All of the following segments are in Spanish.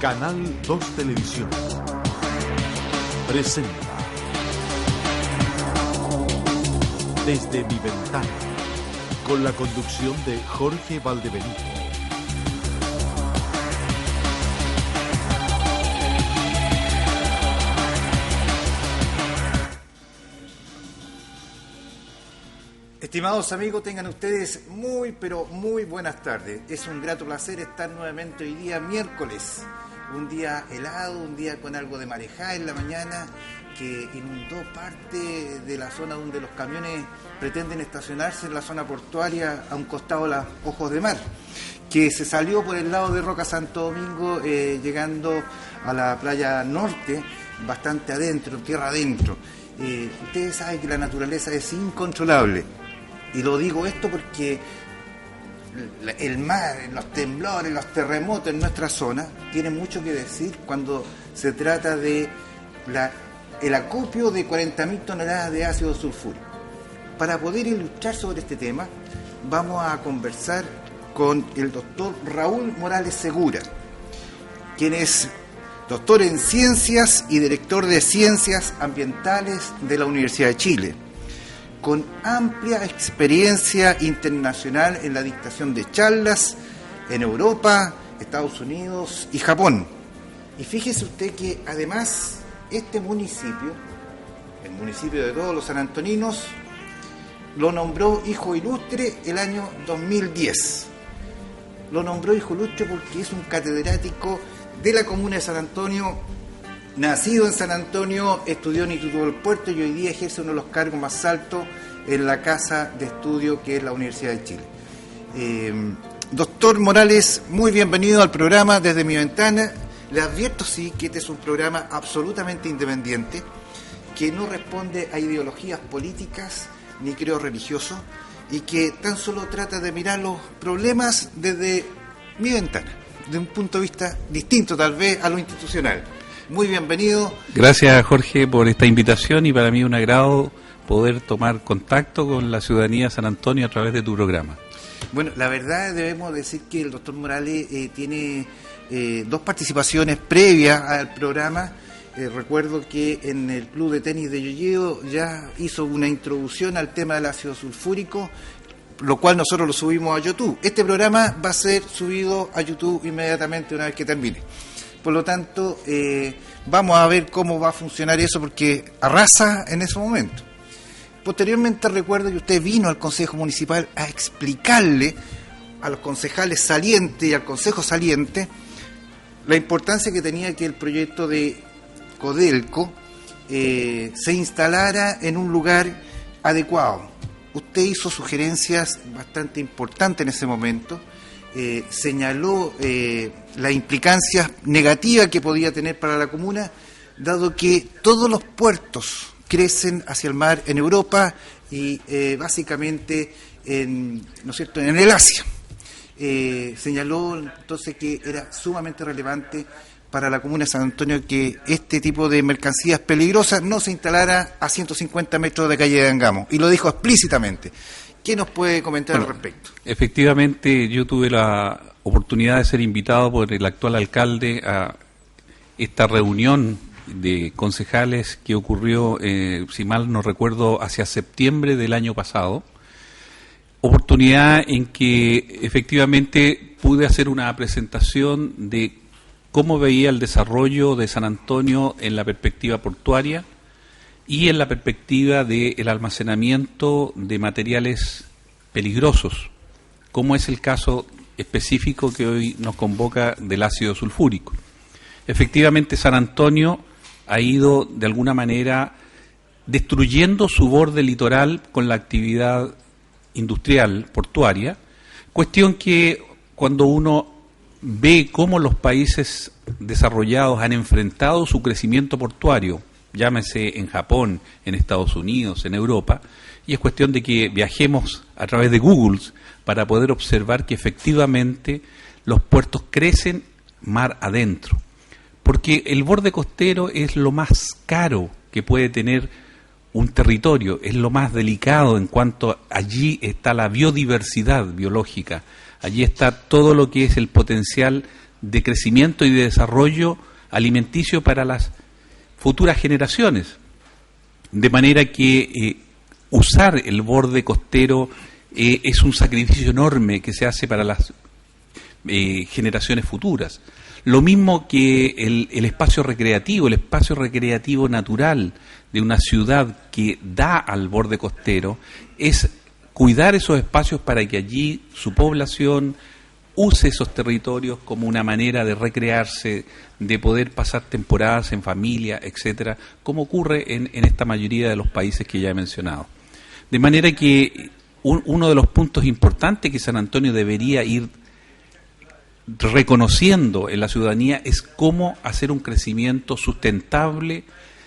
Canal 2 Televisión presenta Desde mi ventana, con la conducción de Jorge Valdebenito. Estimados amigos, tengan ustedes muy buenas tardes. Es un grato placer estar nuevamente hoy día miércoles. Un día helado, un día con algo de marejada en la mañana que inundó parte de la zona donde los camiones pretenden estacionarse en la zona portuaria a un costado de los Ojos de Mar, que se salió por el lado de Roca Santo Domingo, llegando a la playa norte, bastante adentro, tierra adentro. Ustedes saben que la naturaleza es incontrolable. Y lo digo esto porque el mar, los temblores, los terremotos en nuestra zona tienen mucho que decir cuando se trata de el acopio de 40.000 toneladas de ácido sulfúrico. Para poder ilustrar sobre este tema, vamos a conversar con el doctor Raúl Morales Segura, quien es doctor en Ciencias y director de Ciencias Ambientales de la Universidad de Chile, con amplia experiencia internacional en la dictación de charlas en Europa, Estados Unidos y Japón. Y fíjese usted que además este municipio, el municipio de todos los sanantoninos, lo nombró hijo ilustre el año 2010. Lo nombró hijo ilustre porque es un catedrático de la comuna de San Antonio, nacido en San Antonio, estudió en el Instituto del Puerto y hoy día ejerce uno de los cargos más altos en la casa de estudio que es la Universidad de Chile. Doctor Morales, muy bienvenido al programa Desde mi ventana. Le advierto sí que este es un programa absolutamente independiente, que no responde a ideologías políticas ni creo religiosos y que tan solo trata de mirar los problemas desde mi ventana, de un punto de vista distinto tal vez a lo institucional. Muy bienvenido. Gracias, Jorge, por esta invitación y para mí un agrado poder tomar contacto con la ciudadanía de San Antonio a través de tu programa. Bueno, la verdad debemos decir que el doctor Morales tiene dos participaciones previas al programa. Recuerdo que en el club de tenis de Yoyeo ya hizo una introducción al tema del ácido sulfúrico, lo cual nosotros lo subimos a YouTube. Este programa va a ser subido a YouTube inmediatamente una vez que termine. Por lo tanto, vamos a ver cómo va a funcionar eso porque arrasa en ese momento. Posteriormente recuerdo que usted vino al Consejo Municipal a explicarle a los concejales salientes y al Consejo saliente la importancia que tenía que el proyecto de Codelco se instalara en un lugar adecuado. Usted hizo sugerencias bastante importantes en ese momento. Señaló las implicancias negativas que podía tener para la comuna, dado que todos los puertos crecen hacia el mar en Europa y básicamente ¿no es cierto?, en el Asia. Señaló entonces que era sumamente relevante para la comuna de San Antonio que este tipo de mercancías peligrosas no se instalara a 150 metros de calle de Angamo, y lo dijo explícitamente. ¿Qué nos puede comentar al respecto? Efectivamente, yo tuve la oportunidad de ser invitado por el actual alcalde a esta reunión de concejales que ocurrió, si mal no recuerdo, hacia septiembre del año pasado. Oportunidad en que efectivamente pude hacer una presentación de cómo veía el desarrollo de San Antonio en la perspectiva portuaria y en la perspectiva del almacenamiento de materiales peligrosos, como es el caso específico que hoy nos convoca del ácido sulfúrico. Efectivamente, San Antonio ha ido de alguna manera destruyendo su borde litoral con la actividad industrial portuaria, cuestión que cuando uno ve cómo los países desarrollados han enfrentado su crecimiento portuario, llámese en Japón, en Estados Unidos, en Europa, y es cuestión de que viajemos a través de Google para poder observar que efectivamente los puertos crecen mar adentro, porque el borde costero es lo más caro que puede tener un territorio, es lo más delicado en cuanto allí está la biodiversidad biológica, allí está todo lo que es el potencial de crecimiento y de desarrollo alimenticio para las futuras generaciones. De manera que usar el borde costero es un sacrificio enorme que se hace para las generaciones futuras. Lo mismo que el espacio recreativo natural de una ciudad que da al borde costero, es cuidar esos espacios para que allí su población use esos territorios como una manera de recrearse, de poder pasar temporadas en familia, etcétera, como ocurre en esta mayoría de los países que ya he mencionado. De manera que uno de los puntos importantes que San Antonio debería ir reconociendo en la ciudadanía es cómo hacer un crecimiento sustentable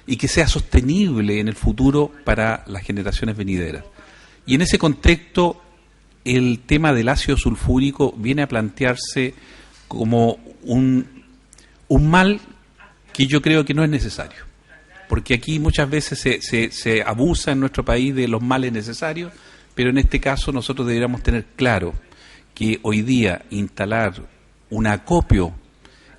y que sea sostenible en el futuro para las generaciones venideras. Y en ese contexto, el tema del ácido sulfúrico viene a plantearse como un mal que yo creo que no es necesario, porque aquí muchas veces se abusa en nuestro país de los males necesarios, pero en este caso nosotros deberíamos tener claro que hoy día instalar un acopio,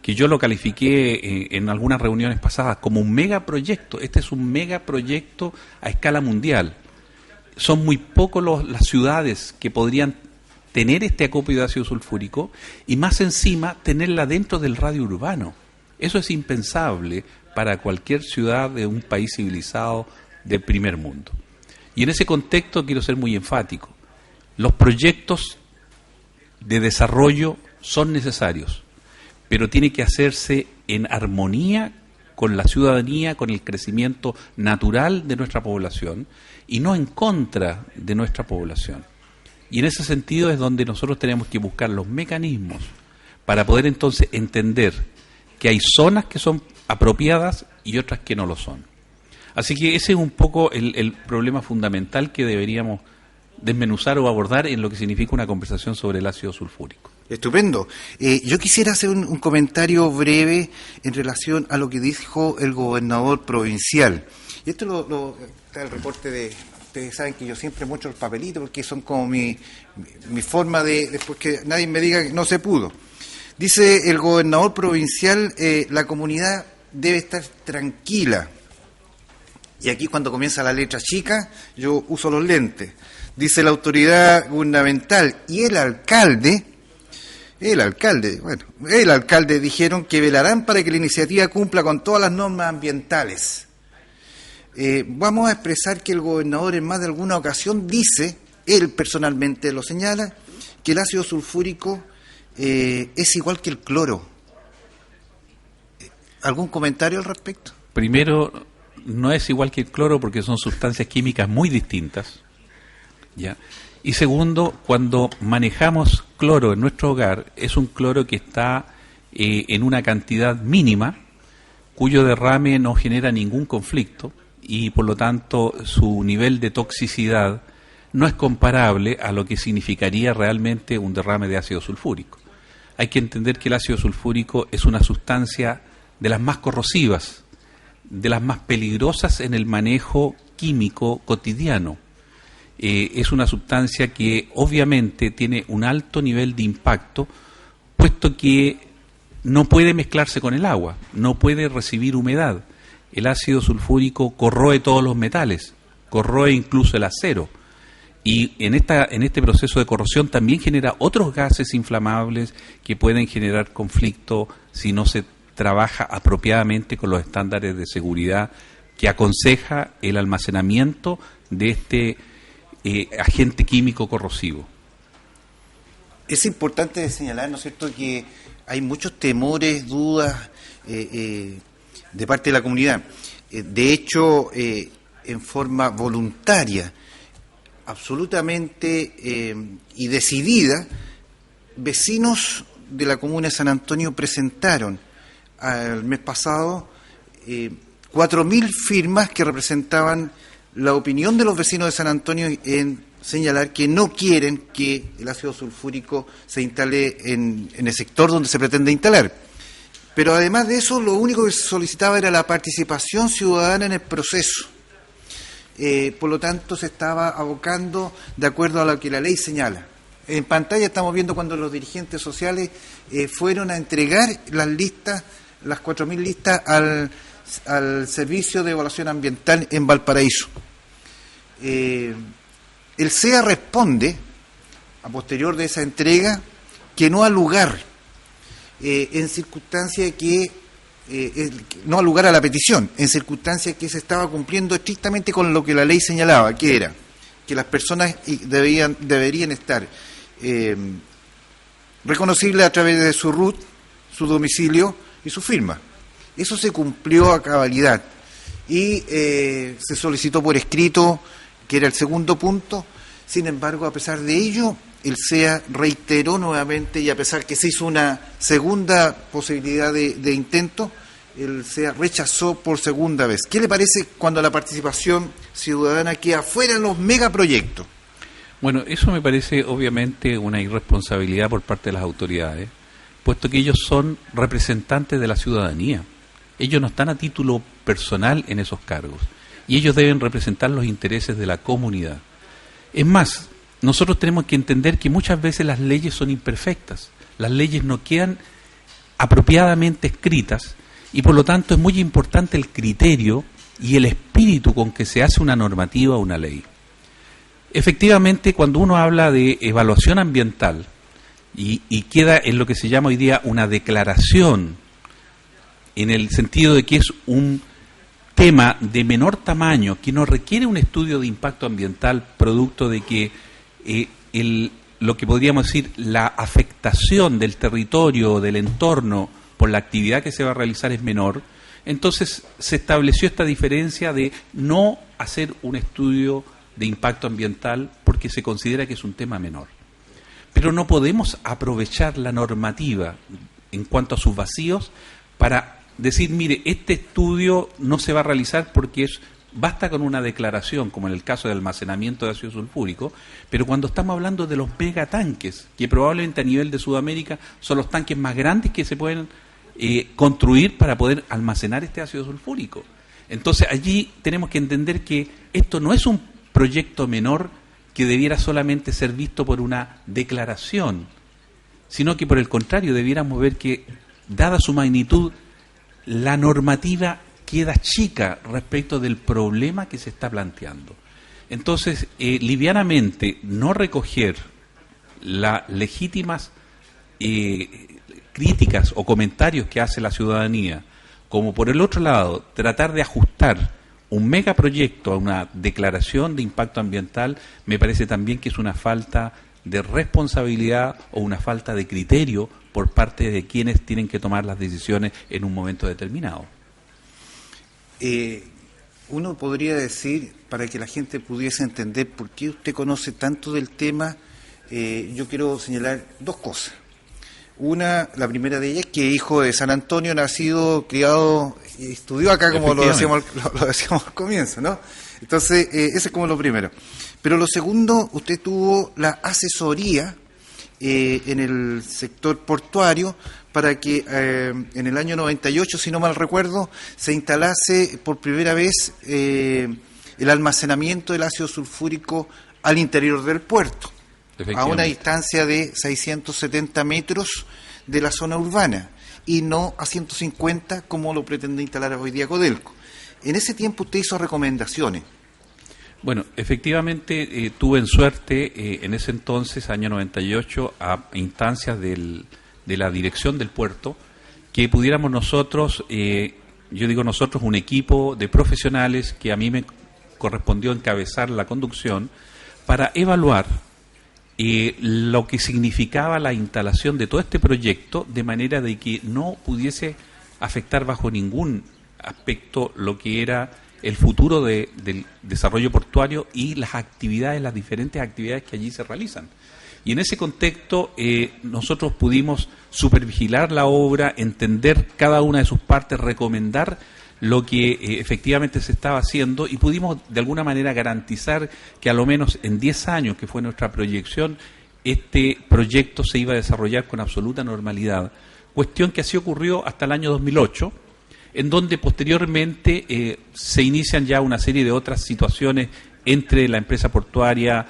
que yo lo califiqué en algunas reuniones pasadas como un megaproyecto. Este es un megaproyecto a escala mundial. Son muy pocos las ciudades que podrían tener este acopio de ácido sulfúrico y más encima tenerla dentro del radio urbano. Eso es impensable para cualquier ciudad de un país civilizado del primer mundo. Y en ese contexto quiero ser muy enfático. Los proyectos de desarrollo son necesarios, pero tiene que hacerse en armonía con la ciudadanía, con el crecimiento natural de nuestra población y no en contra de nuestra población. Y en ese sentido es donde nosotros tenemos que buscar los mecanismos para poder entonces entender que hay zonas que son apropiadas y otras que no lo son. Así que ese es un poco el problema fundamental que deberíamos desmenuzar o abordar en lo que significa una conversación sobre el ácido sulfúrico. Estupendo. Yo quisiera hacer un comentario breve en relación a lo que dijo el gobernador provincial. Y esto está el reporte de... Ustedes saben que yo siempre muestro el papelito porque son como mi forma de... Después que nadie me diga que no se pudo. Dice el gobernador provincial, la comunidad debe estar tranquila. Y aquí cuando comienza la letra chica, yo uso los lentes. Dice la autoridad gubernamental y el alcalde dijeron que velarán para que la iniciativa cumpla con todas las normas ambientales. Vamos a expresar que el gobernador en más de alguna ocasión dice, él personalmente lo señala, que el ácido sulfúrico es igual que el cloro. ¿Algún comentario al respecto? Primero, no es igual que el cloro porque son sustancias químicas muy distintas, ¿ya? Y segundo, cuando manejamos cloro en nuestro hogar, es un cloro que está en una cantidad mínima, cuyo derrame no genera ningún conflicto y por lo tanto su nivel de toxicidad no es comparable a lo que significaría realmente un derrame de ácido sulfúrico. Hay que entender que el ácido sulfúrico es una sustancia de las más corrosivas, de las más peligrosas en el manejo químico cotidiano. Es una sustancia que obviamente tiene un alto nivel de impacto, puesto que no puede mezclarse con el agua, no puede recibir humedad. El ácido sulfúrico corroe todos los metales, corroe incluso el acero. Y en este proceso de corrosión también genera otros gases inflamables que pueden generar conflicto si no se trabaja apropiadamente con los estándares de seguridad que aconseja el almacenamiento de este agente químico corrosivo. Es importante señalar, ¿no es cierto?, que hay muchos temores, dudas de parte de la comunidad. De hecho, en forma voluntaria, absolutamente y decidida, vecinos de la comuna de San Antonio presentaron el mes pasado 4.000 firmas que representaban la opinión de los vecinos de San Antonio en señalar que no quieren que el ácido sulfúrico se instale en el sector donde se pretende instalar. Pero además de eso, lo único que se solicitaba era la participación ciudadana en el proceso. Por lo tanto, se estaba abocando de acuerdo a lo que la ley señala. En pantalla estamos viendo cuando los dirigentes sociales fueron a entregar las listas, las 4.000 listas al Servicio de Evaluación Ambiental en Valparaíso. El SEA responde, a posterior de esa entrega, que no ha lugar en circunstancias que no ha lugar a la petición, en circunstancias que se estaba cumpliendo estrictamente con lo que la ley señalaba, que era que las personas deberían estar reconocibles a través de su RUT, su domicilio y su firma. Eso se cumplió a cabalidad y se solicitó por escrito, que era el segundo punto. Sin embargo, a pesar de ello, el SEA reiteró nuevamente, y a pesar que se hizo una segunda posibilidad de intento, el SEA rechazó por segunda vez. ¿Qué le parece cuando la participación ciudadana queda fuera en los megaproyectos? Bueno, eso me parece obviamente una irresponsabilidad por parte de las autoridades, puesto que ellos son representantes de la ciudadanía. Ellos no están a título personal en esos cargos y ellos deben representar los intereses de la comunidad. Es más, nosotros tenemos que entender que muchas veces las leyes son imperfectas, las leyes no quedan apropiadamente escritas y por lo tanto es muy importante el criterio y el espíritu con que se hace una normativa o una ley. Efectivamente, cuando uno habla de evaluación ambiental y queda en lo que se llama hoy día una declaración, en el sentido de que es un tema de menor tamaño, que no requiere un estudio de impacto ambiental, producto de que lo que podríamos decir, la afectación del territorio o del entorno por la actividad que se va a realizar es menor, entonces se estableció esta diferencia de no hacer un estudio de impacto ambiental porque se considera que es un tema menor. Pero no podemos aprovechar la normativa en cuanto a sus vacíos para decir, mire, este estudio no se va a realizar porque basta con una declaración, como en el caso de almacenamiento de ácido sulfúrico, pero cuando estamos hablando de los megatanques, que probablemente a nivel de Sudamérica son los tanques más grandes que se pueden construir para poder almacenar este ácido sulfúrico. Entonces allí tenemos que entender que esto no es un proyecto menor que debiera solamente ser visto por una declaración, sino que por el contrario debiéramos ver que, dada su magnitud, la normativa queda chica respecto del problema que se está planteando. Entonces, livianamente, no recoger las legítimas críticas o comentarios que hace la ciudadanía, como por el otro lado, tratar de ajustar un megaproyecto a una declaración de impacto ambiental, me parece también que es una falta de responsabilidad o una falta de criterio por parte de quienes tienen que tomar las decisiones en un momento determinado. Uno podría decir, para que la gente pudiese entender por qué usted conoce tanto del tema, yo quiero señalar dos cosas. Una, la primera de ellas, que hijo de San Antonio, nacido, criado y estudió acá, como lo decíamos al comienzo, ¿no? Entonces, eso es como lo primero. Pero lo segundo, usted tuvo la asesoría en el sector portuario para que en el año 98, si no mal recuerdo, se instalase por primera vez el almacenamiento del ácido sulfúrico al interior del puerto, a una distancia de 670 metros de la zona urbana y no a 150 como lo pretende instalar hoy día Codelco. En ese tiempo usted hizo recomendaciones. Bueno, efectivamente tuve en suerte en ese entonces, año 98, a instancias de la dirección del puerto, que pudiéramos nosotros, yo digo nosotros, un equipo de profesionales que a mí me correspondió encabezar la conducción para evaluar lo que significaba la instalación de todo este proyecto, de manera de que no pudiese afectar bajo ningún aspecto lo que era el futuro del desarrollo portuario y las diferentes actividades que allí se realizan. Y en ese contexto nosotros pudimos supervigilar la obra, entender cada una de sus partes, recomendar lo que efectivamente se estaba haciendo y pudimos de alguna manera garantizar que a lo menos en 10 años, que fue nuestra proyección, este proyecto se iba a desarrollar con absoluta normalidad, cuestión que así ocurrió hasta el año 2008, en donde posteriormente se inician ya una serie de otras situaciones entre la empresa portuaria,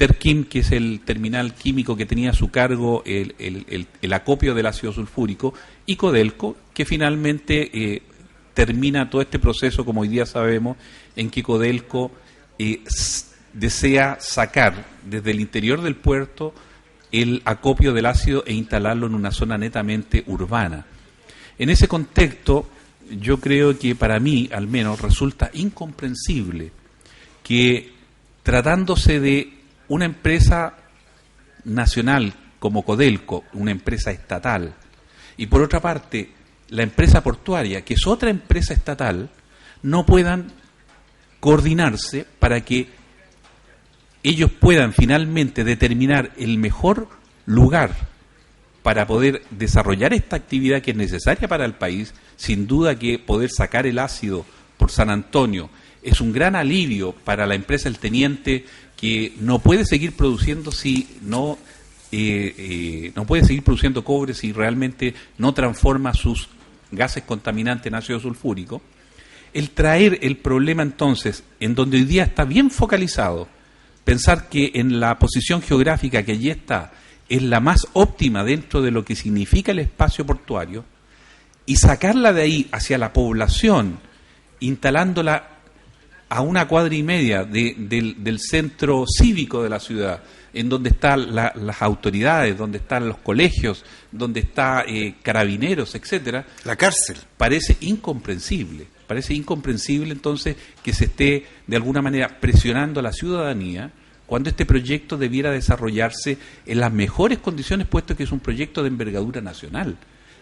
Terquim, que es el terminal químico que tenía a su cargo el acopio del ácido sulfúrico, y Codelco, que finalmente termina todo este proceso, como hoy día sabemos, en que Codelco desea sacar desde el interior del puerto el acopio del ácido e instalarlo en una zona netamente urbana. En ese contexto, yo creo que para mí, al menos, resulta incomprensible que, tratándose de una empresa nacional como Codelco, una empresa estatal, y por otra parte, la empresa portuaria, que es otra empresa estatal, no puedan coordinarse para que ellos puedan finalmente determinar el mejor lugar para poder desarrollar esta actividad que es necesaria para el país. Sin duda que poder sacar el ácido por San Antonio es un gran alivio para la empresa El Teniente, que no puede seguir produciendo no puede seguir produciendo cobre si realmente no transforma sus gases contaminantes en ácido sulfúrico. El traer el problema entonces, en donde hoy día está bien focalizado, pensar que en la posición geográfica que allí está es la más óptima dentro de lo que significa el espacio portuario, y sacarla de ahí hacia la población, instalándola a 1,5 cuadras del centro cívico de la ciudad, en donde están las autoridades, donde están los colegios, donde está carabineros, etcétera. La cárcel. Parece incomprensible entonces que se esté de alguna manera presionando a la ciudadanía cuando este proyecto debiera desarrollarse en las mejores condiciones, puesto que es un proyecto de envergadura nacional.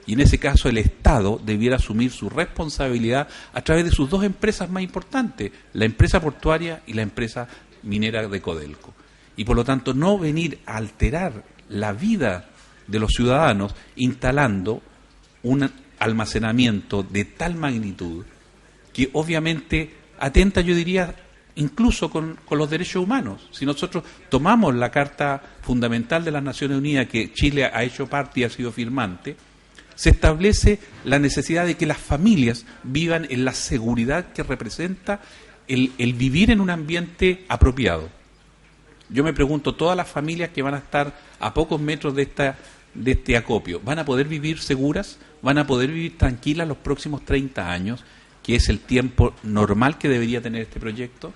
Y en ese caso el Estado debiera asumir su responsabilidad a través de sus dos empresas más importantes, la empresa portuaria y la empresa minera de Codelco. Y por lo tanto no venir a alterar la vida de los ciudadanos instalando un almacenamiento de tal magnitud que obviamente atenta, yo diría, incluso con los derechos humanos. Si nosotros tomamos la Carta Fundamental de las Naciones Unidas, que Chile ha hecho parte y ha sido firmante, se establece la necesidad de que las familias vivan en la seguridad que representa el vivir en un ambiente apropiado. Yo me pregunto, todas las familias que van a estar a pocos metros de este acopio, ¿van a poder vivir seguras? ¿Van a poder vivir tranquilas los próximos 30 años, que es el tiempo normal que debería tener este proyecto?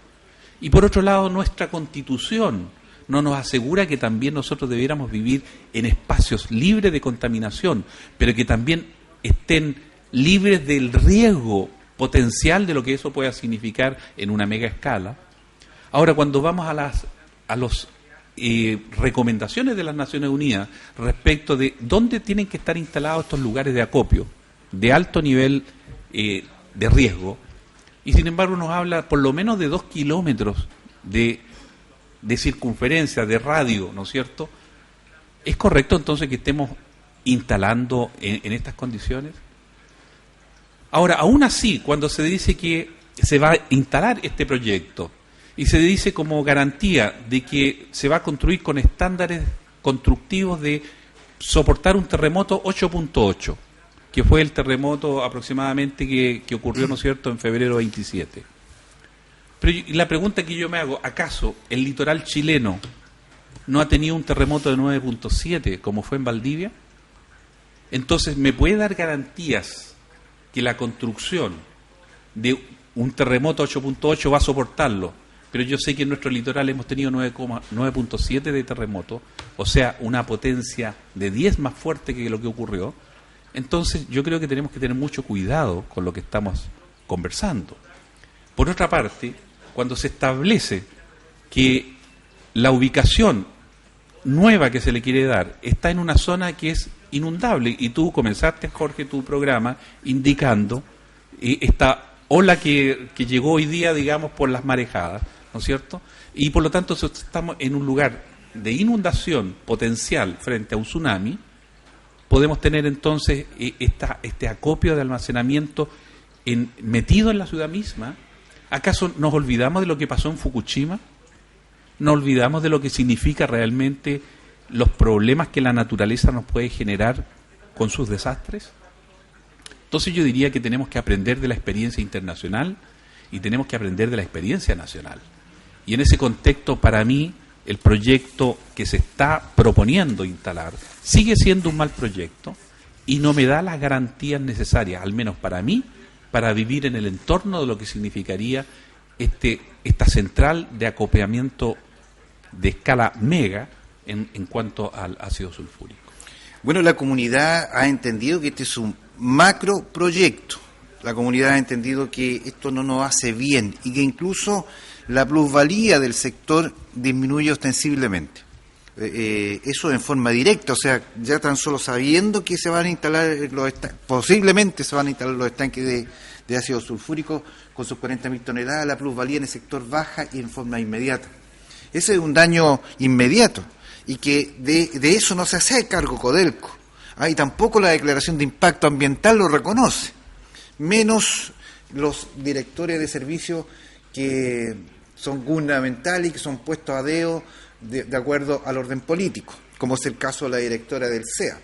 Y por otro lado, nuestra Constitución no nos asegura que también nosotros debiéramos vivir en espacios libres de contaminación, pero que también estén libres del riesgo potencial de lo que eso pueda significar en una mega escala. Ahora, cuando vamos a las recomendaciones de las Naciones Unidas respecto de dónde tienen que estar instalados estos lugares de acopio de alto nivel de riesgo, y sin embargo nos habla por lo menos de 2 kilómetros de circunferencia, de radio, ¿no es cierto? ¿Es correcto entonces que estemos instalando en estas condiciones? Ahora, aún así, cuando se dice que se va a instalar este proyecto y se dice como garantía de que se va a construir con estándares constructivos de soportar un terremoto 8.8, que fue el terremoto aproximadamente que ocurrió, ¿no es cierto?, en febrero 27. Pero la pregunta que yo me hago, ¿acaso el litoral chileno no ha tenido un terremoto de 9.7 como fue en Valdivia? Entonces, ¿me puede dar garantías que la construcción de un terremoto 8.8 va a soportarlo? Pero yo sé que en nuestro litoral hemos tenido 9.7 de terremoto, o sea, una potencia de 10 más fuerte que lo que ocurrió. Entonces, yo creo que tenemos que tener mucho cuidado con lo que estamos conversando. Por otra parte, cuando se establece que la ubicación nueva que se le quiere dar está en una zona que es inundable, y tú comenzaste, Jorge, tu programa indicando esta ola que llegó hoy día, digamos, por las marejadas, ¿no es cierto? Y por lo tanto estamos en un lugar de inundación potencial frente a un tsunami. Podemos tener entonces este acopio de almacenamiento metido en la ciudad misma. ¿Acaso nos olvidamos de lo que pasó en Fukushima? ¿Nos olvidamos de lo que significa realmente los problemas que la naturaleza nos puede generar con sus desastres? Entonces yo diría que tenemos que aprender de la experiencia internacional y tenemos que aprender de la experiencia nacional. Y en ese contexto, para mí, el proyecto que se está proponiendo instalar sigue siendo un mal proyecto y no me da las garantías necesarias, al menos para mí, para vivir en el entorno de lo que significaría esta central de acopiamiento de escala mega en cuanto al ácido sulfúrico. Bueno, la comunidad ha entendido que este es un macro proyecto. La comunidad ha entendido que esto no nos hace bien y que incluso la plusvalía del sector disminuye ostensiblemente. Eso en forma directa, o sea, ya tan solo sabiendo que se van a instalar posiblemente se van a instalar los estanques de ácido sulfúrico con sus 40.000 toneladas, la plusvalía en el sector baja y en forma inmediata. Ese es un daño inmediato y que de eso no se hace cargo Codelco. Y tampoco la declaración de impacto ambiental lo reconoce, menos los directores de servicios que son gubernamentales y que son puestos a dedo de acuerdo al orden político, como es el caso de la directora del CEA.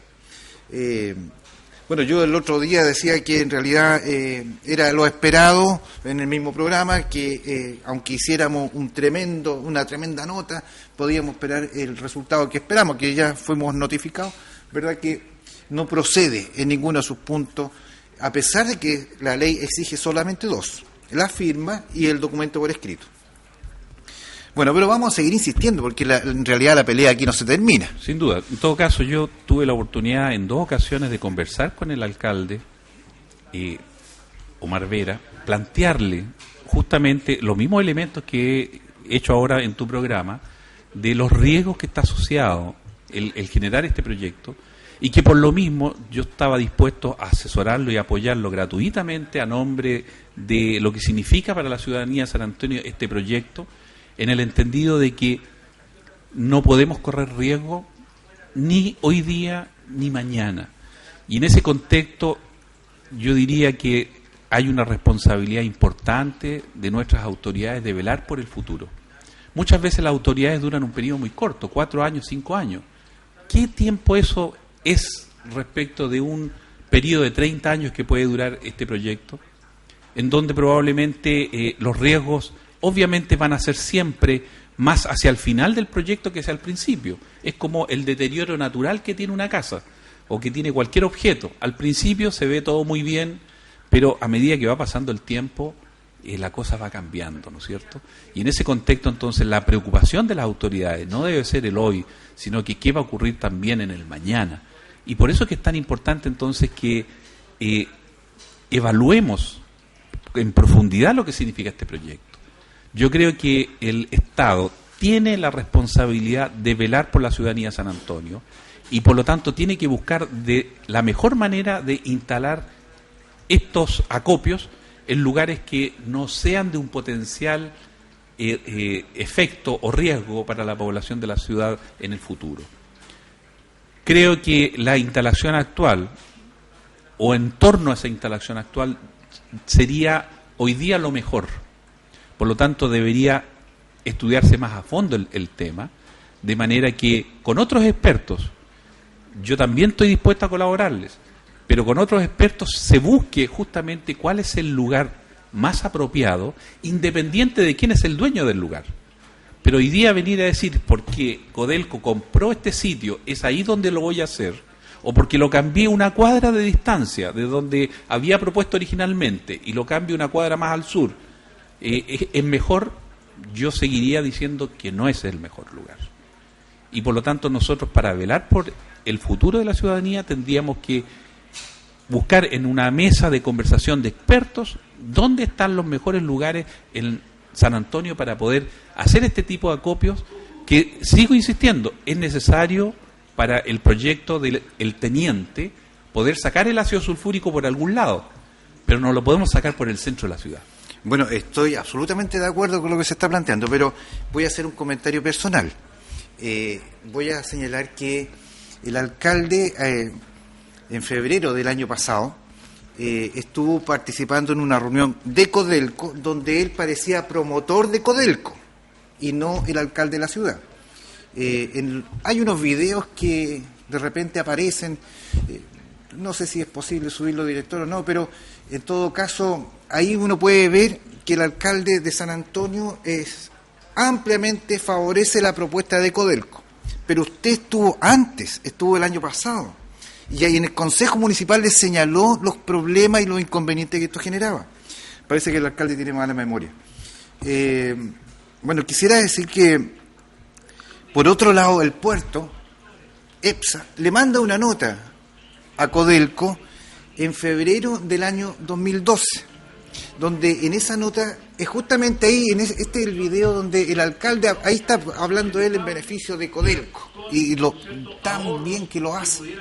Bueno, yo el otro día decía que en realidad era lo esperado en el mismo programa, que aunque hiciéramos una tremenda nota, podíamos esperar el resultado que esperamos, que ya fuimos notificados, ¿verdad? Que no procede en ninguno de sus puntos, a pesar de que la ley exige solamente dos, la firma y el documento por escrito. Bueno, pero vamos a seguir insistiendo, porque en realidad la pelea aquí no se termina. Sin duda. En todo caso, yo tuve la oportunidad en 2 ocasiones de conversar con el alcalde, Omar Vera, plantearle justamente los mismos elementos que he hecho ahora en tu programa, de los riesgos que está asociado el generar este proyecto, y que por lo mismo yo estaba dispuesto a asesorarlo y apoyarlo gratuitamente a nombre de lo que significa para la ciudadanía de San Antonio este proyecto, en el entendido de que no podemos correr riesgo ni hoy día ni mañana. Y en ese contexto yo diría que hay una responsabilidad importante de nuestras autoridades de velar por el futuro. Muchas veces las autoridades duran un periodo muy corto, 4 años, 5 años. ¿Qué tiempo eso es respecto de un periodo de 30 años que puede durar este proyecto? En donde probablemente los riesgos obviamente van a ser siempre más hacia el final del proyecto que hacia el principio. Es como el deterioro natural que tiene una casa o que tiene cualquier objeto. Al principio se ve todo muy bien, pero a medida que va pasando el tiempo, la cosa va cambiando, ¿no es cierto? Y en ese contexto, entonces, la preocupación de las autoridades no debe ser el hoy, sino que qué va a ocurrir también en el mañana. Y por eso es que es tan importante, entonces, que evaluemos en profundidad lo que significa este proyecto. Yo creo que el Estado tiene la responsabilidad de velar por la ciudadanía de San Antonio y por lo tanto tiene que buscar de la mejor manera de instalar estos acopios en lugares que no sean de un potencial efecto o riesgo para la población de la ciudad en el futuro. Creo que la instalación actual o en torno a esa instalación actual sería hoy día lo mejor. Por lo tanto, debería estudiarse más a fondo el tema, de manera que con otros expertos, yo también estoy dispuesto a colaborarles, pero con otros expertos se busque justamente cuál es el lugar más apropiado, independiente de quién es el dueño del lugar. Pero hoy día venir a decir, porque Codelco compró este sitio, es ahí donde lo voy a hacer, o porque lo cambié una cuadra de distancia de donde había propuesto originalmente y lo cambio una cuadra más al sur, es mejor, yo seguiría diciendo que no es el mejor lugar. Y por lo tanto nosotros, para velar por el futuro de la ciudadanía, tendríamos que buscar en una mesa de conversación de expertos dónde están los mejores lugares en San Antonio para poder hacer este tipo de acopios que, sigo insistiendo, es necesario para el proyecto del teniente poder sacar el ácido sulfúrico por algún lado, pero no lo podemos sacar por el centro de la ciudad. Bueno, estoy absolutamente de acuerdo con lo que se está planteando, pero voy a hacer un comentario personal. Voy a señalar que el alcalde en febrero del año pasado estuvo participando en una reunión de Codelco donde él parecía promotor de Codelco y no el alcalde de la ciudad. Hay unos videos que de repente aparecen, no sé si es posible subirlo, director, o no, pero en todo caso ahí uno puede ver que el alcalde de San Antonio es ampliamente favorece la propuesta de Codelco. Pero usted estuvo el año pasado, y ahí en el Consejo Municipal le señaló los problemas y los inconvenientes que esto generaba. Parece que el alcalde tiene mala memoria. Bueno, quisiera decir que, por otro lado, el puerto, EPSA, le manda una nota a Codelco en febrero del año 2012, donde en esa nota, es justamente ahí, este es el video donde el alcalde, ahí está hablando él en beneficio de Codelco, y lo tan bien que lo hace.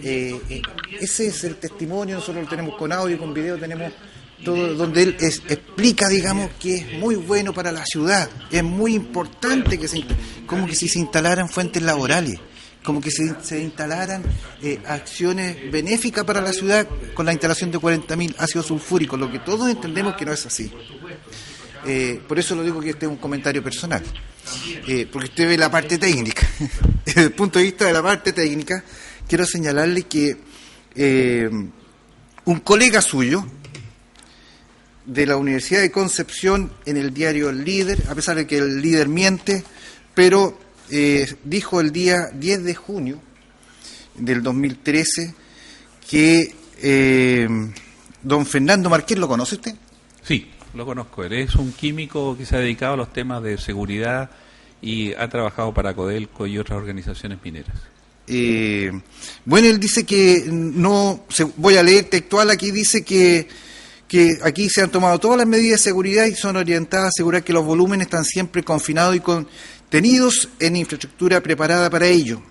Ese es el testimonio, nosotros lo tenemos con audio, con video, tenemos todo, donde él explica, digamos, que es muy bueno para la ciudad, es muy importante que como que si se instalaran fuentes laborales, como que se instalaran acciones benéficas para la ciudad con la instalación de 40.000 ácidos sulfúricos, lo que todos entendemos que no es así. Por eso lo digo que este es un comentario personal, porque usted ve la parte técnica. Desde el punto de vista de la parte técnica, quiero señalarle que un colega suyo de la Universidad de Concepción, en el diario El Líder, a pesar de que El Líder miente, pero dijo el día 10 de junio del 2013 que don Fernando Marqués, ¿lo conoce usted? Sí, lo conozco. Él es un químico que se ha dedicado a los temas de seguridad y ha trabajado para Codelco y otras organizaciones mineras. Bueno, él dice que voy a leer textual, aquí dice que aquí se han tomado todas las medidas de seguridad y son orientadas a asegurar que los volúmenes están siempre confinados y contenidos en infraestructura preparada para ello,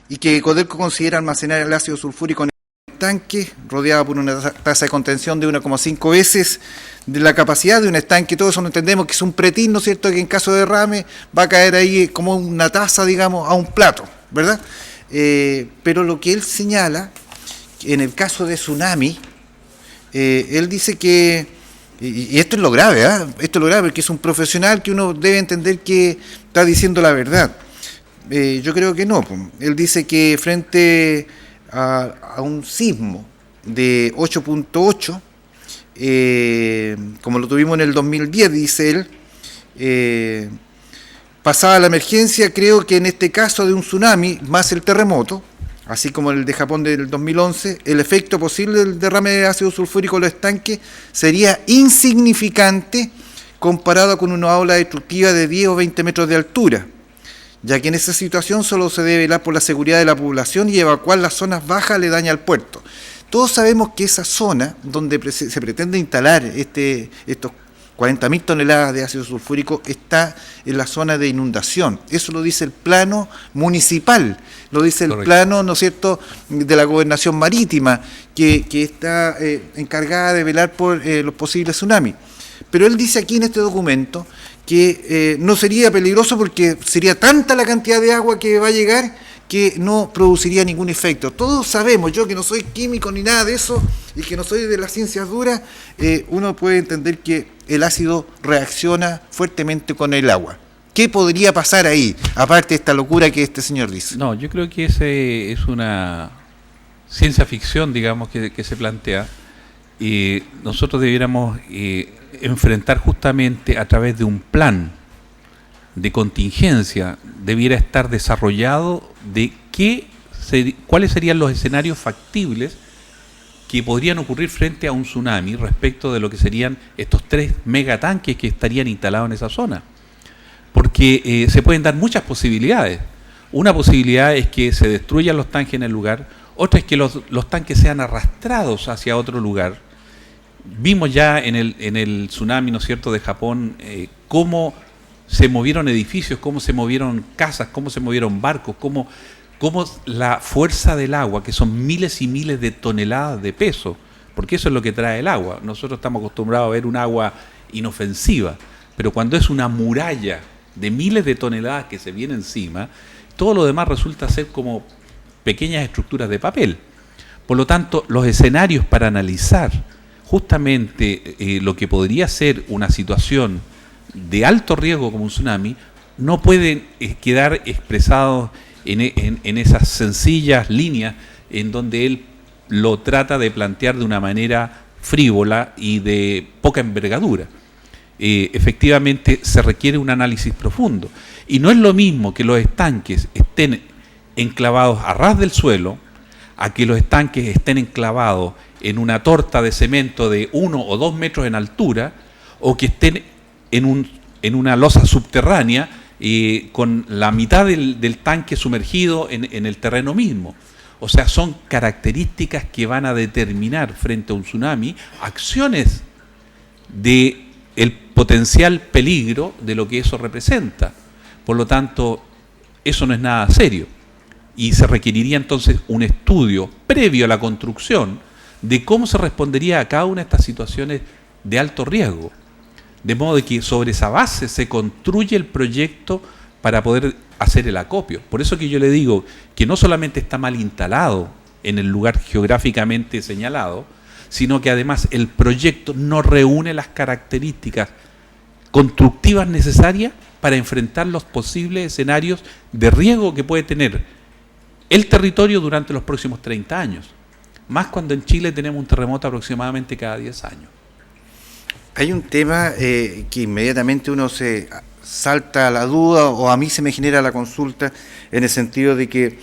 y que Codelco considera almacenar el ácido sulfúrico en el estanque, rodeado por una tasa de contención de 1,5 veces de la capacidad de un estanque. Todos eso lo entendemos que es un pretil, ¿no es cierto?, que en caso de derrame va a caer ahí como una taza, digamos, a un plato, ¿verdad? Pero lo que él señala, en el caso de tsunami, él dice que, y esto es lo grave, esto es lo grave, porque es un profesional que uno debe entender que está diciendo la verdad. Yo creo que no. Él dice que frente a un sismo de 8.8, como lo tuvimos en el 2010, dice él, pasada la emergencia, creo que en este caso de un tsunami, más el terremoto, así como el de Japón del 2011, el efecto posible del derrame de ácido sulfúrico en los estanques sería insignificante comparado con una ola destructiva de 10 o 20 metros de altura, ya que en esa situación solo se debe velar por la seguridad de la población y evacuar las zonas bajas aledañas al puerto. Todos sabemos que esa zona donde se pretende instalar estos 40.000 toneladas de ácido sulfúrico está en la zona de inundación. Eso lo dice el plano municipal, lo dice el plano, ¿no es cierto?, de la gobernación marítima, que está encargada de velar por los posibles tsunamis. Pero él dice aquí en este documento que no sería peligroso porque sería tanta la cantidad de agua que va a llegar que no produciría ningún efecto. Todos sabemos, yo que no soy químico ni nada de eso, y que no soy de las ciencias duras, uno puede entender que el ácido reacciona fuertemente con el agua. ¿Qué podría pasar ahí, aparte de esta locura que este señor dice? No, yo creo que ese es una ciencia ficción, digamos, que se plantea, y nosotros debiéramos enfrentar justamente a través de un plan de contingencia, debiera estar desarrollado de cuáles serían los escenarios factibles que podrían ocurrir frente a un tsunami respecto de lo que serían estos 3 megatanques que estarían instalados en esa zona. Porque se pueden dar muchas posibilidades. Una posibilidad es que se destruyan los tanques en el lugar, otra es que los tanques sean arrastrados hacia otro lugar. Vimos ya en el tsunami, ¿no es cierto?, de Japón, cómo se movieron edificios, cómo se movieron casas, cómo se movieron barcos, cómo la fuerza del agua, que son miles y miles de toneladas de peso, porque eso es lo que trae el agua. Nosotros estamos acostumbrados a ver un agua inofensiva, pero cuando es una muralla de miles de toneladas que se viene encima, todo lo demás resulta ser como pequeñas estructuras de papel. Por lo tanto, los escenarios para analizar justamente lo que podría ser una situación de alto riesgo como un tsunami no pueden quedar expresados en esas sencillas líneas en donde él lo trata de plantear de una manera frívola y de poca envergadura. efectivamente se requiere un análisis profundo. Y no es lo mismo que los estanques estén enclavados a ras del suelo, a que los estanques estén enclavados en una torta de cemento de 1 o 2 metros en altura, o que estén en una losa subterránea con la mitad del tanque sumergido en el terreno mismo. O sea, son características que van a determinar frente a un tsunami acciones de el potencial peligro de lo que eso representa. Por lo tanto, eso no es nada serio. Y se requeriría entonces un estudio previo a la construcción de cómo se respondería a cada una de estas situaciones de alto riesgo. De modo de que sobre esa base se construye el proyecto para poder hacer el acopio. Por eso que yo le digo que no solamente está mal instalado en el lugar geográficamente señalado, sino que además el proyecto no reúne las características constructivas necesarias para enfrentar los posibles escenarios de riesgo que puede tener el territorio durante los próximos 30 años. Más cuando en Chile tenemos un terremoto aproximadamente cada 10 años. Hay un tema que inmediatamente uno se salta a la duda, o a mí se me genera la consulta, en el sentido de que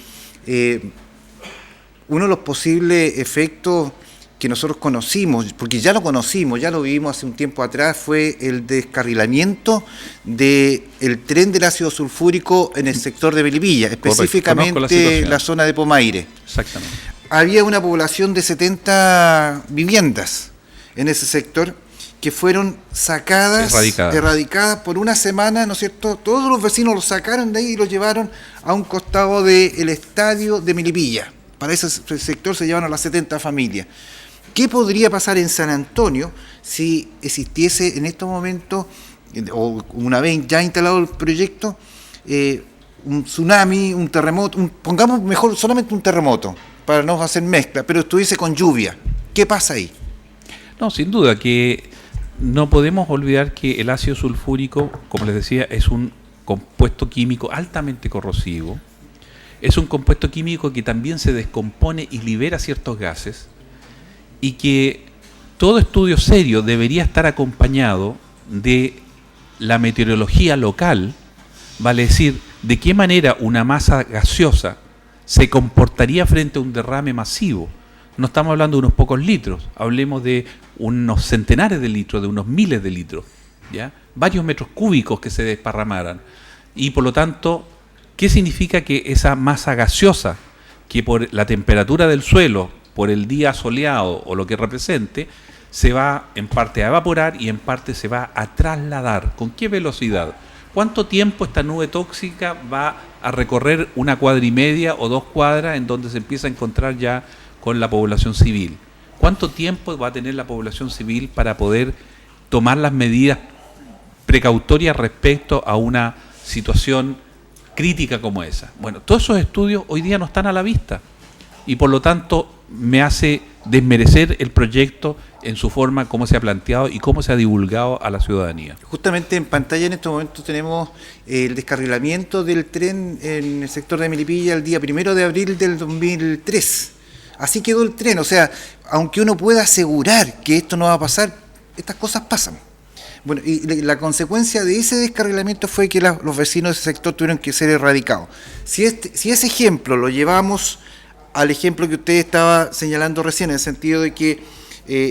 uno de los posibles efectos que nosotros conocimos, porque ya lo conocimos, ya lo vivimos hace un tiempo atrás, fue el descarrilamiento del tren del ácido sulfúrico en el sector de Melipilla, específicamente la zona de Pomaire. Exactamente. Había una población de 70 viviendas en ese sector que fueron sacadas, erradicadas por una semana, ¿no es cierto? Todos los vecinos los sacaron de ahí y los llevaron a un costado del estadio de Melipilla. Para ese sector se llevaron a las 70 familias. ¿Qué podría pasar en San Antonio si existiese en estos momentos, o una vez ya instalado el proyecto, un tsunami, un terremoto, pongamos mejor solamente un terremoto, para no hacer mezcla, pero estuviese con lluvia? ¿Qué pasa ahí? No, sin duda que no podemos olvidar que el ácido sulfúrico, como les decía, es un compuesto químico altamente corrosivo. Es un compuesto químico que también se descompone y libera ciertos gases, y que todo estudio serio debería estar acompañado de la meteorología local, vale decir, de qué manera una masa gaseosa se comportaría frente a un derrame masivo. No estamos hablando de unos pocos litros, hablemos de unos centenares de litros, de unos miles de litros, ¿ya? Varios metros cúbicos que se desparramaran. Y por lo tanto, ¿qué significa que esa masa gaseosa, que por la temperatura del suelo, por el día soleado o lo que represente, se va en parte a evaporar y en parte se va a trasladar? ¿Con qué velocidad? ¿Cuánto tiempo esta nube tóxica va a recorrer una cuadra y media o 2 cuadras en donde se empieza a encontrar ya con la población civil? ¿Cuánto tiempo va a tener la población civil para poder tomar las medidas precautorias respecto a una situación crítica como esa? Bueno, todos esos estudios hoy día no están a la vista, y por lo tanto me hace desmerecer el proyecto en su forma, cómo se ha planteado y cómo se ha divulgado a la ciudadanía. Justamente en pantalla en estos momentos tenemos el descarrilamiento del tren en el sector de Melipilla el día 1 de abril del 2003. Así quedó el tren. O sea, aunque uno pueda asegurar que esto no va a pasar, estas cosas pasan. Bueno, y la consecuencia de ese descarrilamiento fue que los vecinos de ese sector tuvieron que ser erradicados. Si ese ejemplo lo llevamos al ejemplo que usted estaba señalando recién, en el sentido de que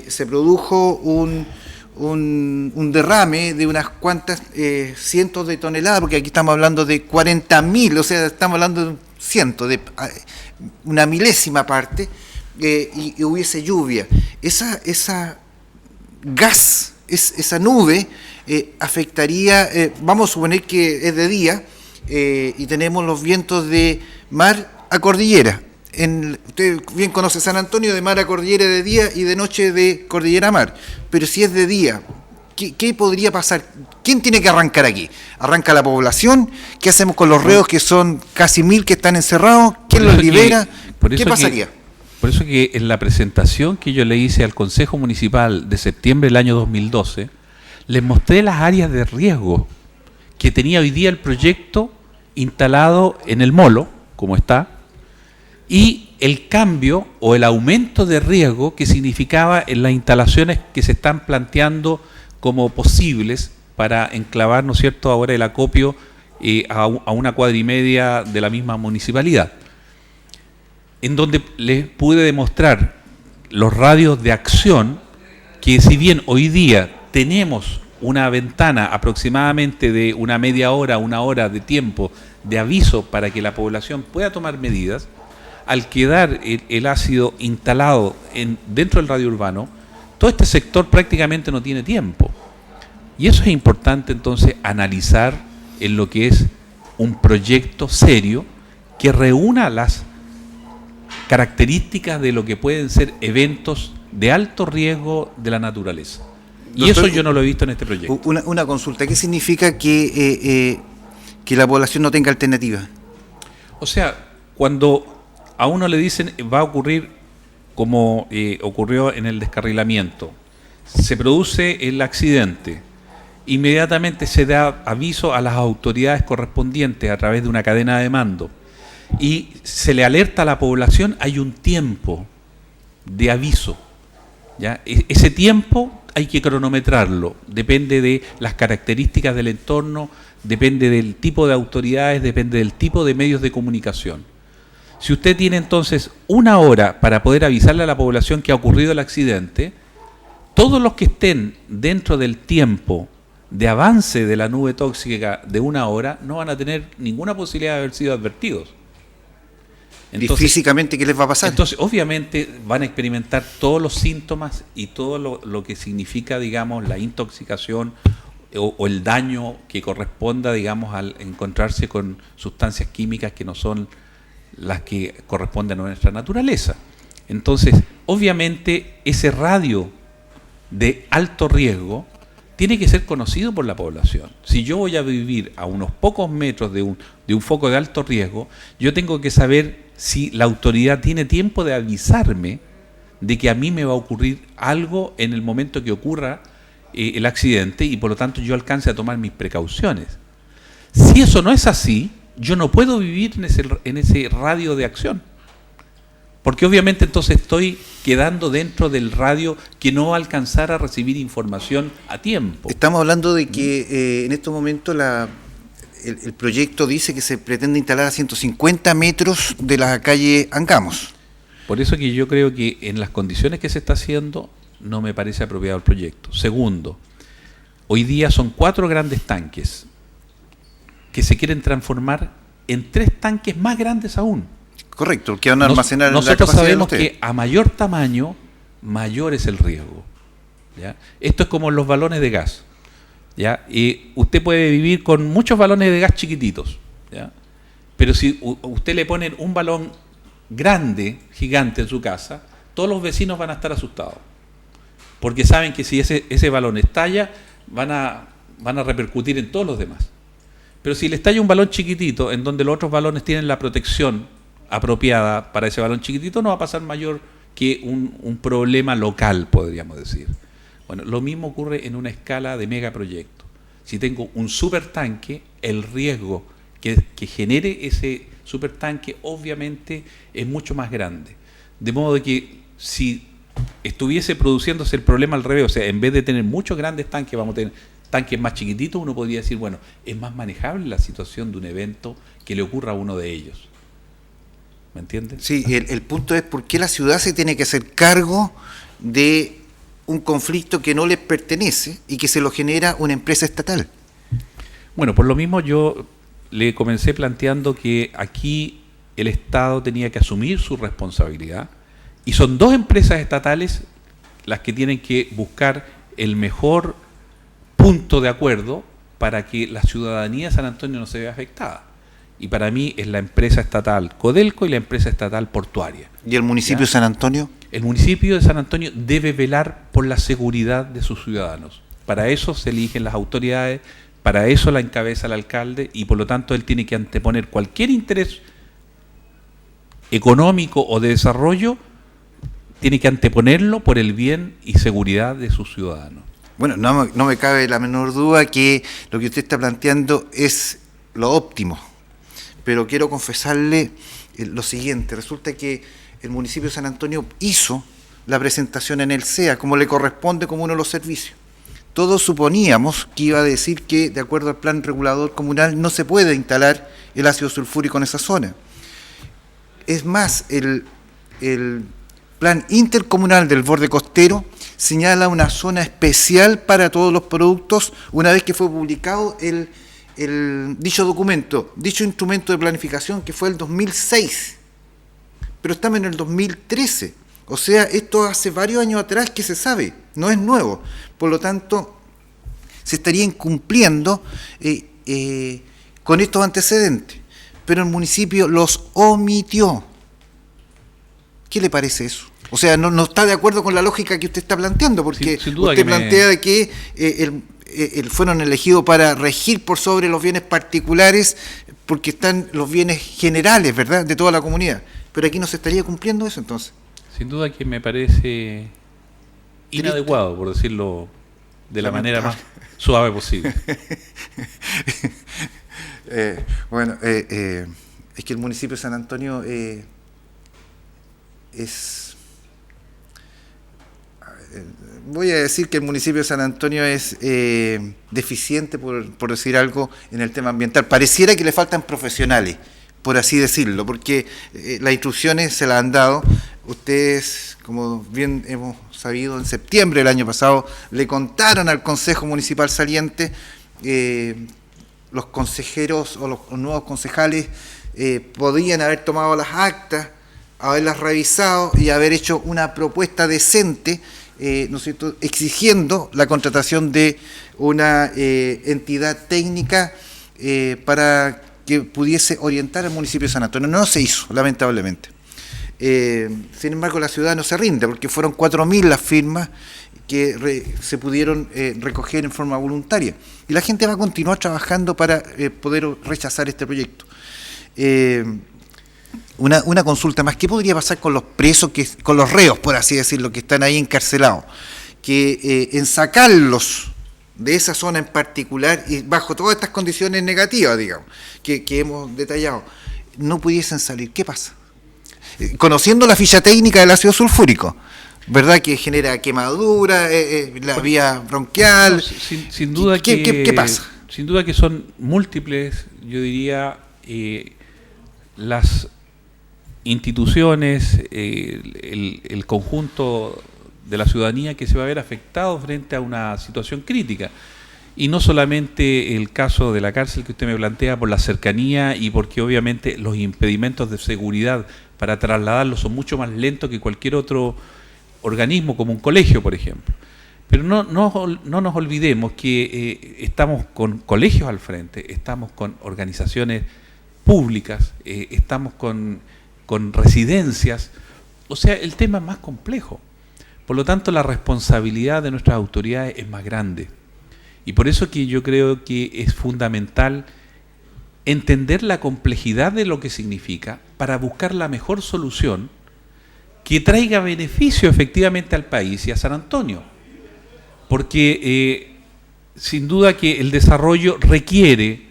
se produjo un derrame de unas cuantas cientos de toneladas, porque aquí estamos hablando de 40.000, o sea, estamos hablando de un ciento, de una milésima parte, y hubiese lluvia. Esa gas, esa nube afectaría, vamos a suponer que es de día, y tenemos los vientos de mar a cordillera. Usted bien conoce San Antonio, de mar a cordillera de día y de noche de cordillera a mar. Pero si es de día, ¿qué podría pasar? ¿Quién tiene que arrancar aquí? ¿Arranca la población? ¿Qué hacemos con los reos, que son casi 1.000 que están encerrados? ¿Quién los libera? ¿Qué pasaría? Por eso que en la presentación que yo le hice al Consejo Municipal de septiembre del año 2012, les mostré las áreas de riesgo que tenía hoy día el proyecto instalado en el molo, como está, y el cambio o el aumento de riesgo que significaba en las instalaciones que se están planteando como posibles para enclavar, ¿no es cierto?, ahora el acopio a una cuadra y media de la misma municipalidad, en donde les pude demostrar los radios de acción, que si bien hoy día tenemos una ventana aproximadamente de una media hora, una hora de tiempo de aviso para que la población pueda tomar medidas, al quedar el ácido instalado dentro del radio urbano, todo este sector prácticamente no tiene tiempo. Y eso es importante entonces analizar en lo que es un proyecto serio que reúna las características de lo que pueden ser eventos de alto riesgo de la naturaleza. Y doctor, eso yo no lo he visto en este proyecto. Una consulta, ¿qué significa que la población no tenga alternativa? O sea, cuando a uno le dicen va a ocurrir como ocurrió en el descarrilamiento, se produce el accidente, inmediatamente se da aviso a las autoridades correspondientes a través de una cadena de mando y se le alerta a la población, hay un tiempo de aviso, ¿ya? Ese tiempo hay que cronometrarlo, depende de las características del entorno, depende del tipo de autoridades, depende del tipo de medios de comunicación. Si usted tiene entonces una hora para poder avisarle a la población que ha ocurrido el accidente, todos los que estén dentro del tiempo de avance de la nube tóxica de una hora no van a tener ninguna posibilidad de haber sido advertidos. Entonces, ¿y físicamente qué les va a pasar? Entonces, obviamente, van a experimentar todos los síntomas y todo lo que significa, digamos, la intoxicación o el daño que corresponda, digamos, al encontrarse con sustancias químicas que no son las que corresponden a nuestra naturaleza. Entonces, obviamente, ese radio de alto riesgo tiene que ser conocido por la población. Si yo voy a vivir a unos pocos metros de un foco de alto riesgo, yo tengo que saber si la autoridad tiene tiempo de avisarme de que a mí me va a ocurrir algo en el momento que ocurra el accidente y por lo tanto yo alcance a tomar mis precauciones. Si eso no es así, yo no puedo vivir en ese radio de acción, porque obviamente entonces estoy quedando dentro del radio que no va a alcanzar a recibir información a tiempo. Estamos hablando de que en estos momentos el proyecto dice que se pretende instalar a 150 metros de la calle Angamos. Por eso que yo creo que en las condiciones que se está haciendo no me parece apropiado el proyecto. Segundo, hoy día son 4 grandes tanques que se quieren transformar en 3 tanques más grandes aún. Correcto, que van a almacenar la capacidad. Nosotros sabemos que a mayor tamaño, mayor es el riesgo, ¿ya? Esto es como los balones de gas, ¿ya? Y usted puede vivir con muchos balones de gas chiquititos, ¿ya? Pero si usted le pone un balón grande, gigante en su casa, todos los vecinos van a estar asustados, porque saben que si ese balón estalla, van a repercutir en todos los demás. Pero si le estalla un balón chiquitito, en donde los otros balones tienen la protección apropiada para ese balón chiquitito, no va a pasar mayor que un problema local, podríamos decir. Bueno, lo mismo ocurre en una escala de megaproyecto. Si tengo un supertanque, el riesgo que genere ese supertanque obviamente es mucho más grande. De modo de que si estuviese produciéndose el problema al revés, o sea, en vez de tener muchos grandes tanques, vamos a tener tanques más chiquititos, uno podría decir, bueno, es más manejable la situación de un evento que le ocurra a uno de ellos. ¿Me entiendes? Sí, el punto es por qué la ciudad se tiene que hacer cargo de un conflicto que no le pertenece y que se lo genera una empresa estatal. Bueno, por lo mismo yo le comencé planteando que aquí el Estado tenía que asumir su responsabilidad y son 2 empresas estatales las que tienen que buscar el mejor punto de acuerdo para que la ciudadanía de San Antonio no se vea afectada. Y para mí es la empresa estatal Codelco y la empresa estatal portuaria. ¿Y el municipio de San Antonio? El municipio de San Antonio debe velar por la seguridad de sus ciudadanos. Para eso se eligen las autoridades, para eso la encabeza el alcalde y por lo tanto él tiene que anteponer cualquier interés económico o de desarrollo, tiene que anteponerlo por el bien y seguridad de sus ciudadanos. Bueno, no me cabe la menor duda que lo que usted está planteando es lo óptimo, pero quiero confesarle lo siguiente. Resulta que el municipio de San Antonio hizo la presentación en el CEA, como le corresponde como uno de los servicios. todos suponíamos que iba a decir que, de acuerdo al plan regulador comunal, no se puede instalar el ácido sulfúrico en esa zona. Es más, el plan intercomunal del borde costero señala una zona especial para todos los productos una vez que fue publicado dicho documento, dicho instrumento de planificación, que fue el 2006, pero estamos en el 2013, o sea, esto hace varios años atrás que se sabe, no es nuevo, por lo tanto se estaría incumpliendo con estos antecedentes, pero el municipio los omitió. ¿Qué le parece eso? O sea, no está de acuerdo con la lógica que usted está planteando, porque sin duda usted plantea que fueron elegidos para regir por sobre los bienes particulares, porque están los bienes generales, ¿verdad?, de toda la comunidad. Pero aquí no se estaría cumpliendo eso, entonces. Sin duda que me parece inadecuado, por decirlo de la manera más suave posible. Bueno, es que el municipio de San Antonio voy a decir que el municipio de San Antonio es deficiente, por decir algo, en el tema ambiental. Pareciera que le faltan profesionales, por así decirlo, porque las instrucciones se las han dado. Ustedes, como bien hemos sabido, en septiembre del año pasado le contaron al Consejo Municipal saliente, los consejeros o los nuevos concejales podían haber tomado las actas, haberlas revisado y haber hecho una propuesta decente, ¿no es cierto?, exigiendo la contratación de una entidad técnica para que pudiese orientar al municipio de San Antonio. No se hizo, lamentablemente. Sin embargo, la ciudad no se rinde, porque fueron 4.000 las firmas que se pudieron recoger en forma voluntaria. Y la gente va a continuar trabajando para poder rechazar este proyecto. Una consulta más: ¿qué podría pasar con los presos, con los reos, por así decirlo, que están ahí encarcelados? Que en sacarlos de esa zona en particular, y bajo todas estas condiciones negativas, digamos, que hemos detallado, no pudiesen salir. ¿Qué pasa? Conociendo la ficha técnica del ácido sulfúrico, ¿verdad?, que genera quemadura, la vía bronquial. No, sin duda ¿Qué pasa? Sin duda que son múltiples, yo diría, las instituciones, el conjunto de la ciudadanía que se va a ver afectado frente a una situación crítica. Y no solamente el caso de la cárcel que usted me plantea por la cercanía y porque obviamente los impedimentos de seguridad para trasladarlos son mucho más lentos que cualquier otro organismo, como un colegio, por ejemplo. Pero no nos olvidemos que estamos con colegios al frente, estamos con organizaciones públicas, estamos con residencias. O sea, el tema es más complejo. Por lo tanto, la responsabilidad de nuestras autoridades es más grande. Y por eso que yo creo que es fundamental entender la complejidad de lo que significa para buscar la mejor solución que traiga beneficio efectivamente al país y a San Antonio. Porque sin duda que el desarrollo requiere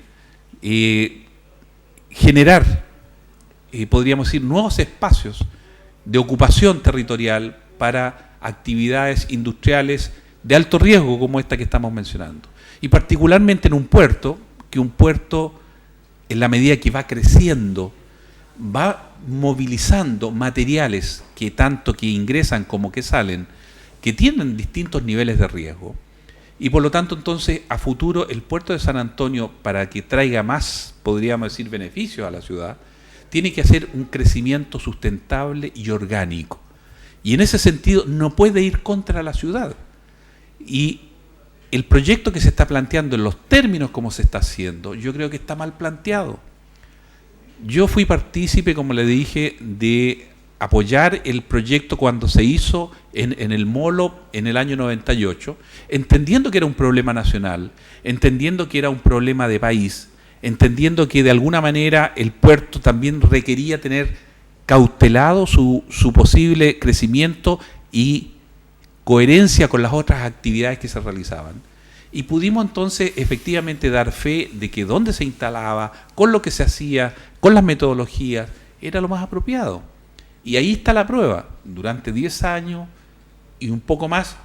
generar, podríamos decir, nuevos espacios de ocupación territorial para actividades industriales de alto riesgo como esta que estamos mencionando. Y particularmente en un puerto, que un puerto, en la medida que va creciendo, va movilizando materiales que tanto que ingresan como que salen, que tienen distintos niveles de riesgo. Y por lo tanto, entonces, a futuro, el puerto de San Antonio, para que traiga más, podríamos decir, beneficios a la ciudad, tiene que hacer un crecimiento sustentable y orgánico. Y en ese sentido no puede ir contra la ciudad. Y el proyecto que se está planteando en los términos como se está haciendo, yo creo que está mal planteado. Yo fui partícipe, como le dije, de apoyar el proyecto cuando se hizo en el Molo en el año 98, entendiendo que era un problema nacional, entendiendo que era un problema de país, entendiendo que de alguna manera el puerto también requería tener cautelado su posible crecimiento y coherencia con las otras actividades que se realizaban. Y pudimos entonces efectivamente dar fe de que donde se instalaba, con lo que se hacía, con las metodologías, era lo más apropiado. Y ahí está la prueba. Durante 10 años y un poco más,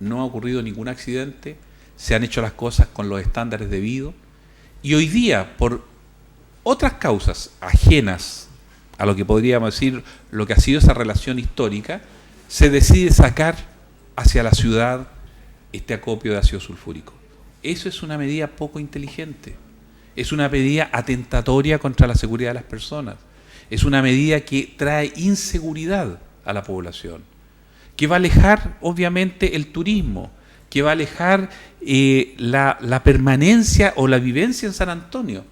no ha ocurrido ningún accidente, se han hecho las cosas con los estándares debidos, y hoy día, por otras causas ajenas a lo que podríamos decir lo que ha sido esa relación histórica, se decide sacar hacia la ciudad este acopio de ácido sulfúrico. Eso es una medida poco inteligente, es una medida atentatoria contra la seguridad de las personas, es una medida que trae inseguridad a la población, que va a alejar obviamente el turismo, que va a alejar la permanencia o la vivencia en San Antonio.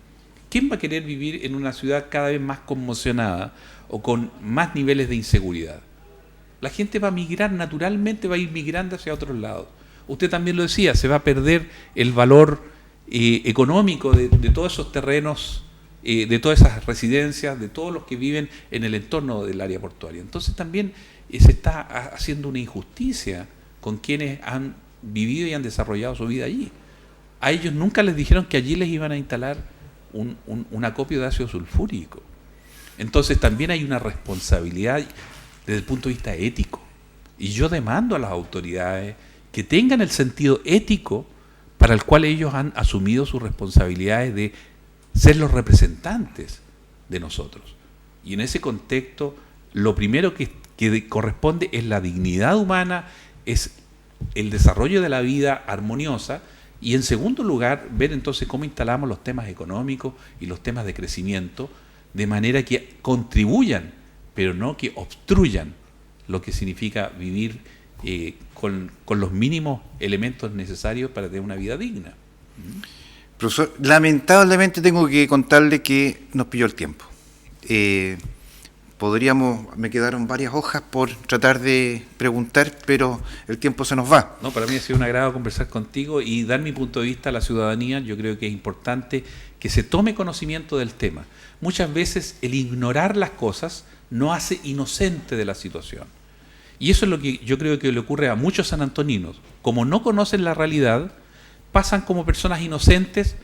¿Quién va a querer vivir en una ciudad cada vez más conmocionada o con más niveles de inseguridad? La gente va a migrar naturalmente, va a ir migrando hacia otros lados. Usted también lo decía, se va a perder el valor económico de todos esos terrenos, de todas esas residencias, de todos los que viven en el entorno del área portuaria. Entonces también se está haciendo una injusticia con quienes han vivido y han desarrollado su vida allí. A ellos nunca les dijeron que allí les iban a instalar un acopio de ácido sulfúrico. Entonces también hay una responsabilidad desde el punto de vista ético. Y yo demando a las autoridades que tengan el sentido ético para el cual ellos han asumido sus responsabilidades de ser los representantes de nosotros. Y en ese contexto, lo primero que corresponde es la dignidad humana, es el desarrollo de la vida armoniosa, y en segundo lugar, ver entonces cómo instalamos los temas económicos y los temas de crecimiento, de manera que contribuyan, pero no que obstruyan lo que significa vivir con los mínimos elementos necesarios para tener una vida digna. Profesor, lamentablemente tengo que contarle que nos pilló el tiempo. Me quedaron varias hojas por tratar de preguntar, pero el tiempo se nos va. No, para mí ha sido un agrado conversar contigo y dar mi punto de vista a la ciudadanía. Yo creo que es importante que se tome conocimiento del tema. Muchas veces el ignorar las cosas no hace inocente de la situación. Y eso es lo que yo creo que le ocurre a muchos sanantoninos. Como no conocen la realidad, pasan como personas inocentes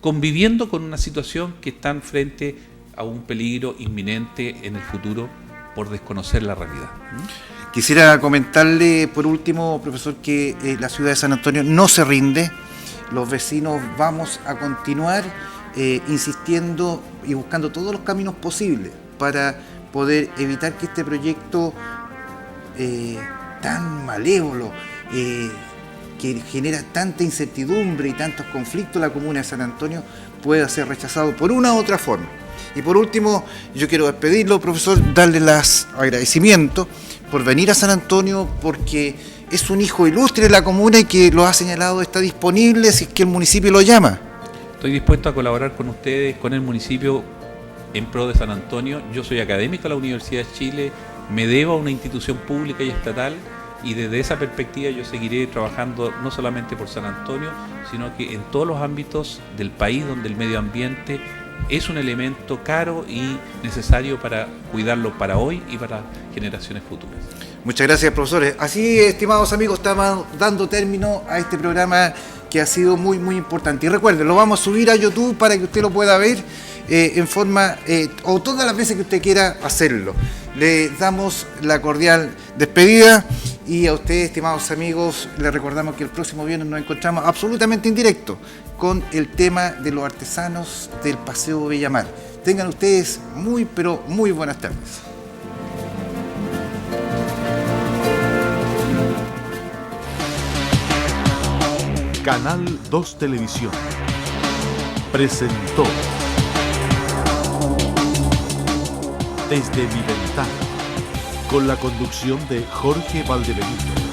conviviendo con una situación que están frente a un peligro inminente en el futuro por desconocer la realidad. Quisiera comentarle por último, profesor, que la ciudad de San Antonio no se rinde. Los vecinos vamos a continuar insistiendo y buscando todos los caminos posibles para poder evitar que este proyecto tan malévolo, que genera tanta incertidumbre y tantos conflictos en la comuna de San Antonio, pueda ser rechazado por una u otra forma. Y por último, yo quiero despedirlo, profesor, darle los agradecimientos por venir a San Antonio, porque es un hijo ilustre de la comuna y que lo ha señalado, está disponible si es que el municipio lo llama. Estoy dispuesto a colaborar con ustedes, con el municipio, en pro de San Antonio. Yo soy académico de la Universidad de Chile, me debo a una institución pública y estatal, y desde esa perspectiva yo seguiré trabajando no solamente por San Antonio, sino que en todos los ámbitos del país donde el medio ambiente es un elemento caro y necesario para cuidarlo para hoy y para generaciones futuras. Muchas gracias, profesores. Así, estimados amigos, estamos dando término a este programa que ha sido muy, muy importante. Y recuerden, lo vamos a subir a YouTube para que usted lo pueda ver en forma, o todas las veces que usted quiera hacerlo. Le damos la cordial despedida y a ustedes, estimados amigos, les recordamos que el próximo viernes nos encontramos absolutamente en directo con el tema de los artesanos del Paseo Bellamar. Tengan ustedes muy, pero muy buenas tardes. Canal 2 Televisión presentó Desde mi ventana, con la conducción de Jorge Valdebenito.